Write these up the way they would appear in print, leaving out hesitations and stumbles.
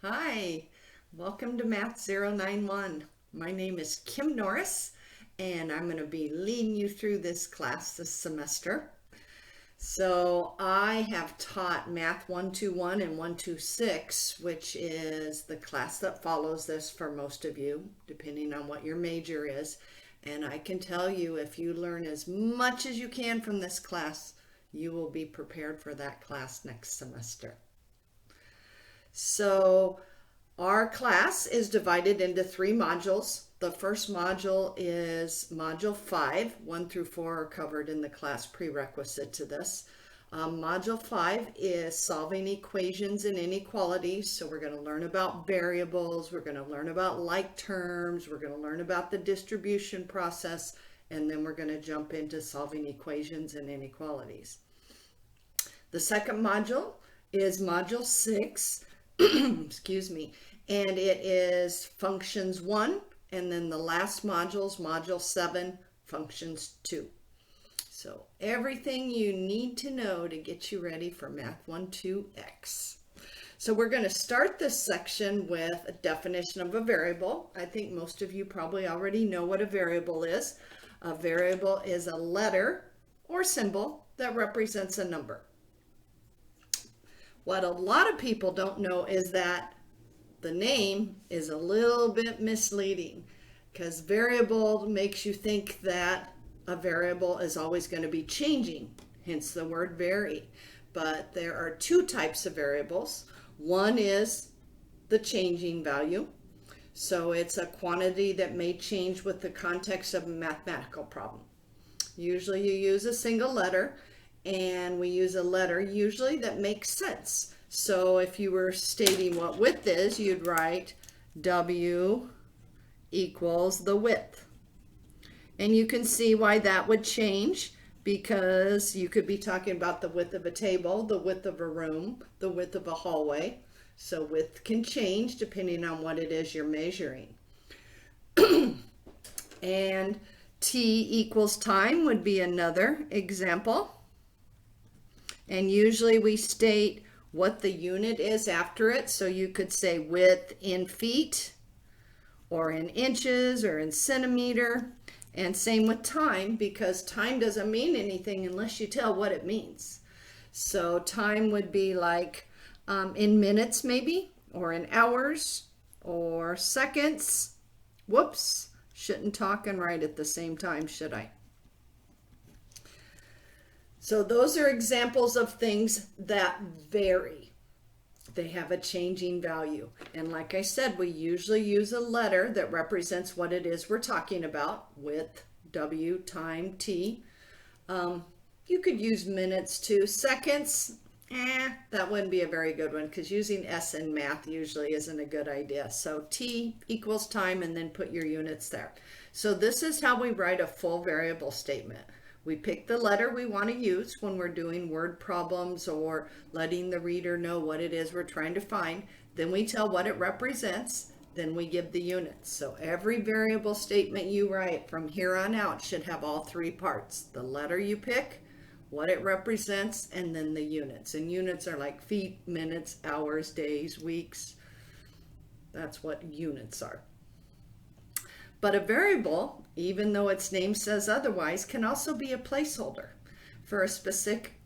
Hi, welcome to Math 091. My name is Kim Norris, and I'm going to be leading you through this class this semester. So I have taught Math 121 and 126, which is the class that follows this for most of you, depending on what your major is. And I can tell you, if you learn as much as you can from this class, you will be prepared for that class next semester. So our class is divided into 3 modules. The first module is Module 5. 1 through 4 are covered in the class prerequisite to this. Module 5 is solving equations and inequalities. So we're going to learn about variables, we're going to learn about like terms, we're going to learn about the distribution process, and then we're going to jump into solving equations and inequalities. The second module is Module 6. Excuse me, and it is functions 1, and then the last module's module 7, functions 2. So everything you need to know to get you ready for Math 1-2X. So we're going to start this section with a definition of a variable. I think most of you probably already know what a variable is. A variable is a letter or symbol that represents a number. What a lot of people don't know is that the name is a little bit misleading, because variable makes you think that a variable is always going to be changing, hence the word vary. But there are 2 types of variables. One is the changing value. So it's a quantity that may change with the context of a mathematical problem. Usually you use a single letter, and we use a letter usually that makes sense. So if you were stating what width is, you'd write W equals the width. And you can see why that would change, because you could be talking about the width of a table, the width of a room, the width of a hallway. So width can change depending on what it is you're measuring. And T equals time would be another example. And usually we state what the unit is after it. So you could say width in feet, or in inches, or in centimeter. And same with time, because time doesn't mean anything unless you tell what it means. So time would be like in minutes maybe, or in hours, or seconds. Whoops, shouldn't talk and write at the same time, should I? So those are examples of things that vary. They have a changing value. And like I said, we usually use a letter that represents what it is we're talking about, width, W, time, T. You could use minutes too. Seconds, that wouldn't be a very good one, because using S in math usually isn't a good idea. So T equals time, and then put your units there. So this is how we write a full variable statement. We pick the letter we want to use when we're doing word problems or letting the reader know what it is we're trying to find. Then we tell what it represents. Then we give the units. So every variable statement you write from here on out should have all 3 parts: the letter you pick, what it represents, and then the units. And units are like feet, minutes, hours, days, weeks. That's what units are. But a variable, even though its name says otherwise, can also be a placeholder for a specific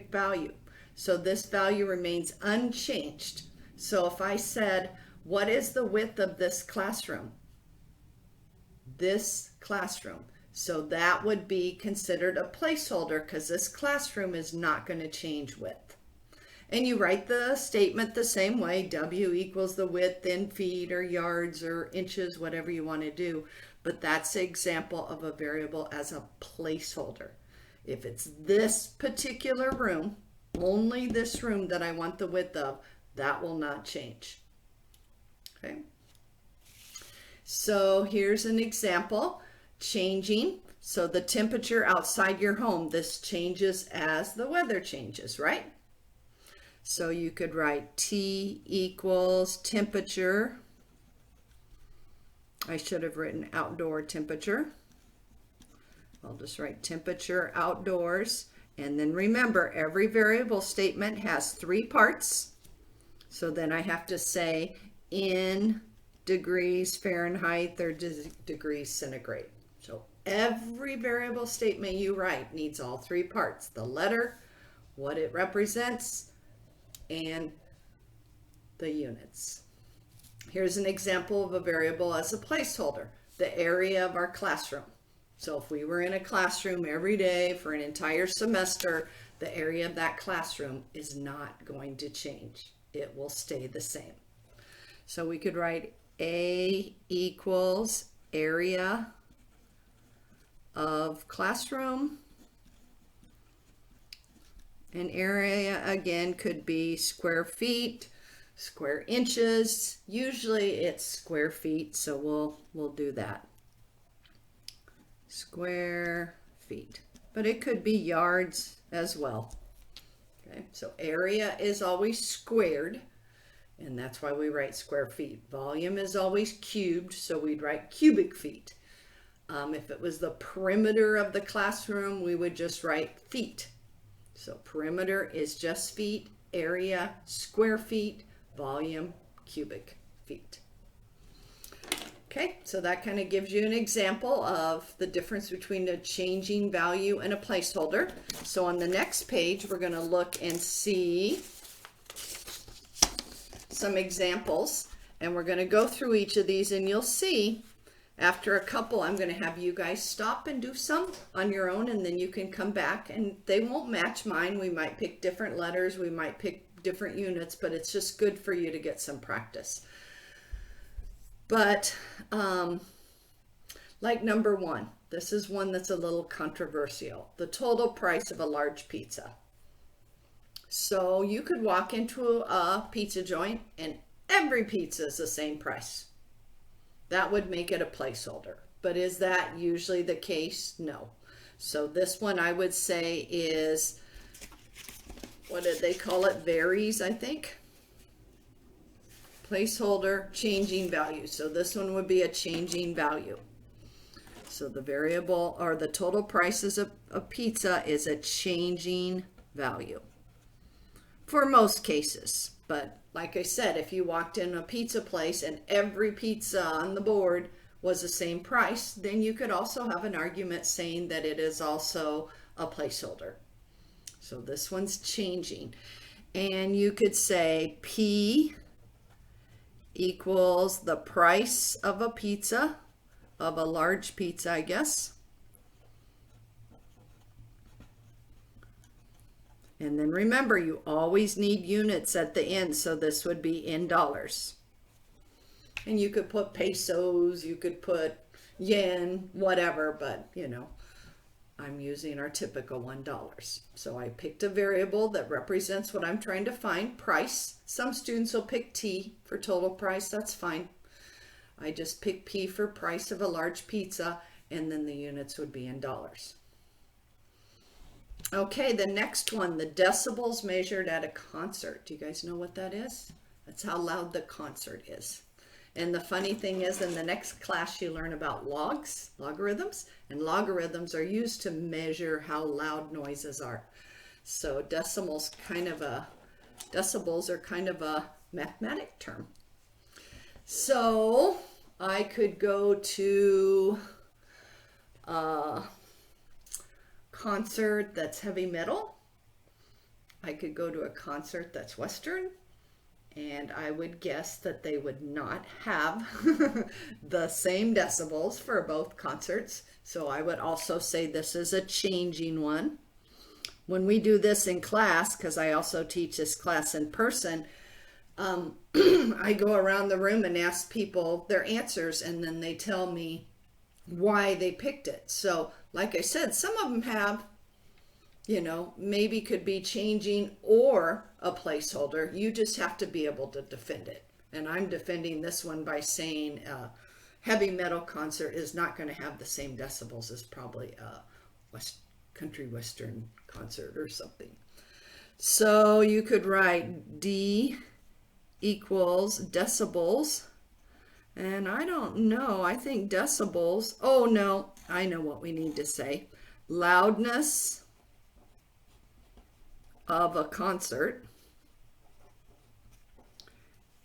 value. So this value remains unchanged. So if I said, what is the width of this classroom? This classroom. So that would be considered a placeholder, because this classroom is not going to change width. And you write the statement the same way: W equals the width in feet or yards or inches, whatever you want to do. But that's an example of a variable as a placeholder. If it's this particular room, only this room that I want the width of, that will not change. Okay. So here's an example. Changing. So the temperature outside your home, this changes as the weather changes, right? So you could write T equals temperature. I should have written outdoor temperature. I'll just write temperature outdoors. And then remember, every variable statement has 3 parts. So then I have to say in degrees Fahrenheit or degrees centigrade. So every variable statement you write needs all three parts: the letter, what it represents, and the units. Here's an example of a variable as a placeholder: the area of our classroom. So if we were in a classroom every day for an entire semester, the area of that classroom is not going to change. It will stay the same. So we could write A equals area of classroom. And area again could be square feet, square inches. Usually it's square feet, so we'll do that. Square feet. But it could be yards as well. Okay, so area is always squared, and that's why we write square feet. Volume is always cubed, so we'd write cubic feet. If it was the perimeter of the classroom, we would just write feet. So perimeter is just feet, area, square feet, volume, cubic feet. Okay, so that kind of gives you an example of the difference between a changing value and a placeholder. So on the next page, we're going to look and see some examples, and we're going to go through each of these, and you'll see after a couple, I'm going to have you guys stop and do some on your own, and then you can come back, and they won't match mine. We might pick different letters, we might pick different units, but it's just good for you to get some practice. But like number one, this is one that's a little controversial: the total price of a large pizza. So you could walk into a pizza joint and every pizza is the same price. That would make it a placeholder. But is that usually the case? No. So this one I would say is, what did they call it? Varies, I think. Placeholder, changing value. So this one would be a changing value. So the variable, or the total prices of pizza, is a changing value for most cases. But like I said, if you walked in a pizza place and every pizza on the board was the same price, then you could also have an argument saying that it is also a placeholder. So this one's changing. And you could say P equals the price of a pizza, of a large pizza, I guess. And then remember, you always need units at the end, so this would be in dollars. And you could put pesos, you could put yen, whatever, but you know, I'm using our typical $1. So I picked a variable that represents what I'm trying to find, price. Some students will pick T for total price, that's fine. I just picked P for price of a large pizza, and then the units would be in dollars. Okay, the next one, the decibels measured at a concert. Do you guys know what that is? That's how loud the concert is. And the funny thing is, in the next class you learn about logarithms, and logarithms are used to measure how loud noises are. So decibels are kind of a mathematic term. So I could go to concert that's heavy metal. I could go to a concert that's Western, and I would guess that they would not have the same decibels for both concerts. So I would also say this is a changing one. When we do this in class, because I also teach this class in person, I go around the room and ask people their answers, and then they tell me why they picked it. So like I said, some of them have, you know, maybe could be changing or a placeholder. You just have to be able to defend it. And I'm defending this one by saying a heavy metal concert is not going to have the same decibels as probably a country western concert or something. So you could write D equals decibels. And I don't know, I think decibels, oh no, I know what we need to say. Loudness of a concert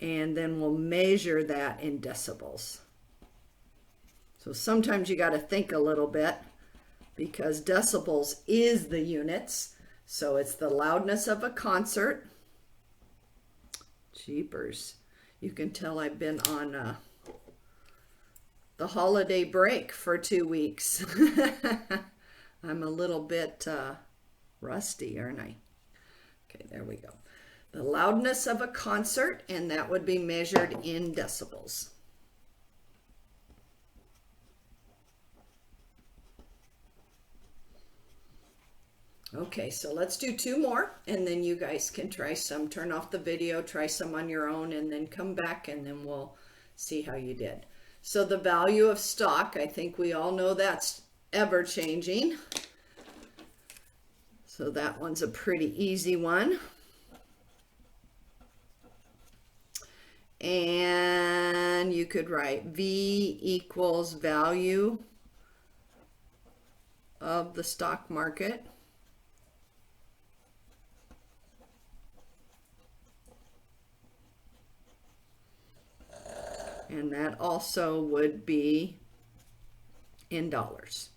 and then we'll measure that in decibels. So sometimes you got to think a little bit, because decibels is the units. So it's the loudness of a concert. Jeepers. You can tell I've been on the holiday break for 2 weeks. I'm a little bit rusty, aren't I? Okay, there we go. The loudness of a concert, and that would be measured in decibels. Okay, so let's do 2 more, and then you guys can try some. Turn off the video, try some on your own, and then come back, and then we'll see how you did. So the value of stock, I think we all know that's ever changing. So that one's a pretty easy one. And you could write V equals value of the stock market. And that also would be in dollars.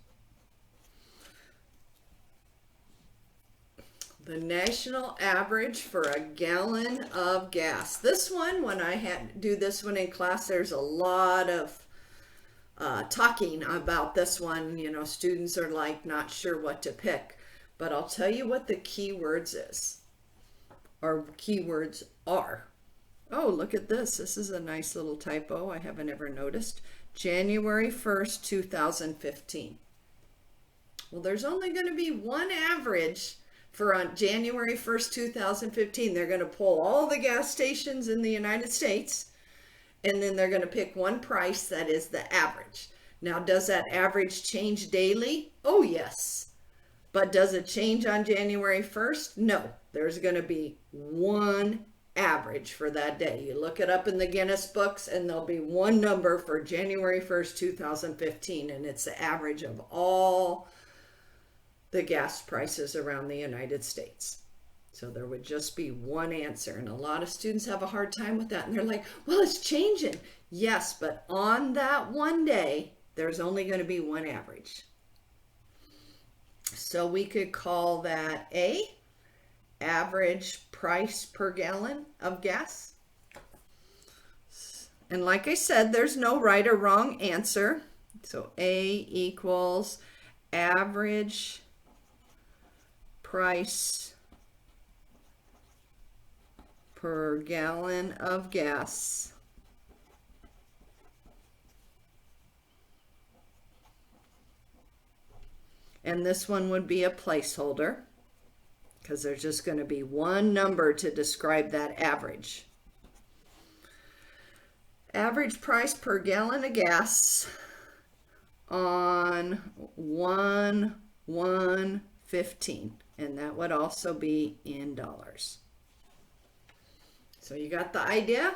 The national average for a gallon of gas. This one, when I had to do this one in class, there's a lot of talking about this one. You know, students are like not sure what to pick. But I'll tell you what the keywords is, or keywords are. Oh, look at this. This is a nice little typo I haven't ever noticed. January 1st, 2015. Well, there's only going to be one average for on January 1st, 2015. They're going to pull all the gas stations in the United States, and then they're going to pick one price that is the average. Now, does that average change daily? Oh, yes. But does it change on January 1st? No. There's going to be one average for that day. You look it up in the Guinness books, and there'll be one number for January 1st, 2015, and it's the average of all the gas prices around the United States. So there would just be one answer, and a lot of students have a hard time with that, and they're like, well, it's changing. Yes, but on that one day, there's only going to be one average. So we could call that A, average price per gallon of gas. And like I said, there's no right or wrong answer. So A equals average price per gallon of gas. And this one would be a placeholder, because there's just going to be one number to describe that average. Average price per gallon of gas on 1/1/15, and that would also be in dollars. So you got the idea?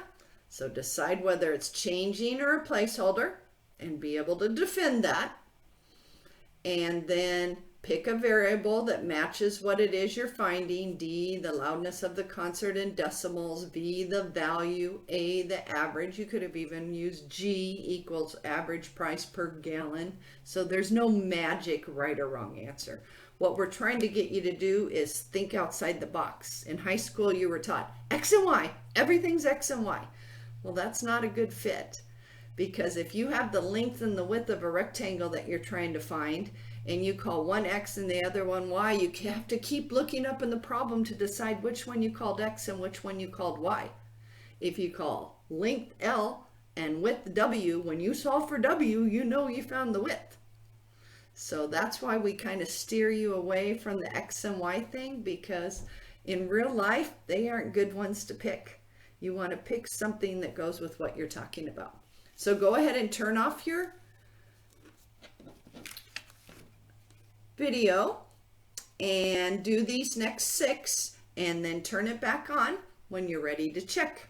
So decide whether it's changing or a placeholder and be able to defend that. And then pick a variable that matches what it is you're finding. D, the loudness of the concert in decimals. V, the value. A, the average. You could have even used G equals average price per gallon. So there's no magic right or wrong answer. What we're trying to get you to do is think outside the box. In high school, you were taught X and Y. Everything's X and Y. Well, that's not a good fit, because if you have the length and the width of a rectangle that you're trying to find, and you call one X and the other one Y, you have to keep looking up in the problem to decide which one you called X and which one you called Y. If you call length L and width W, when you solve for W, you know you found the width. So that's why we kind of steer you away from the X and Y thing, because in real life, they aren't good ones to pick. You want to pick something that goes with what you're talking about. So go ahead and turn off your video and do these next 6, and then turn it back on when you're ready to check.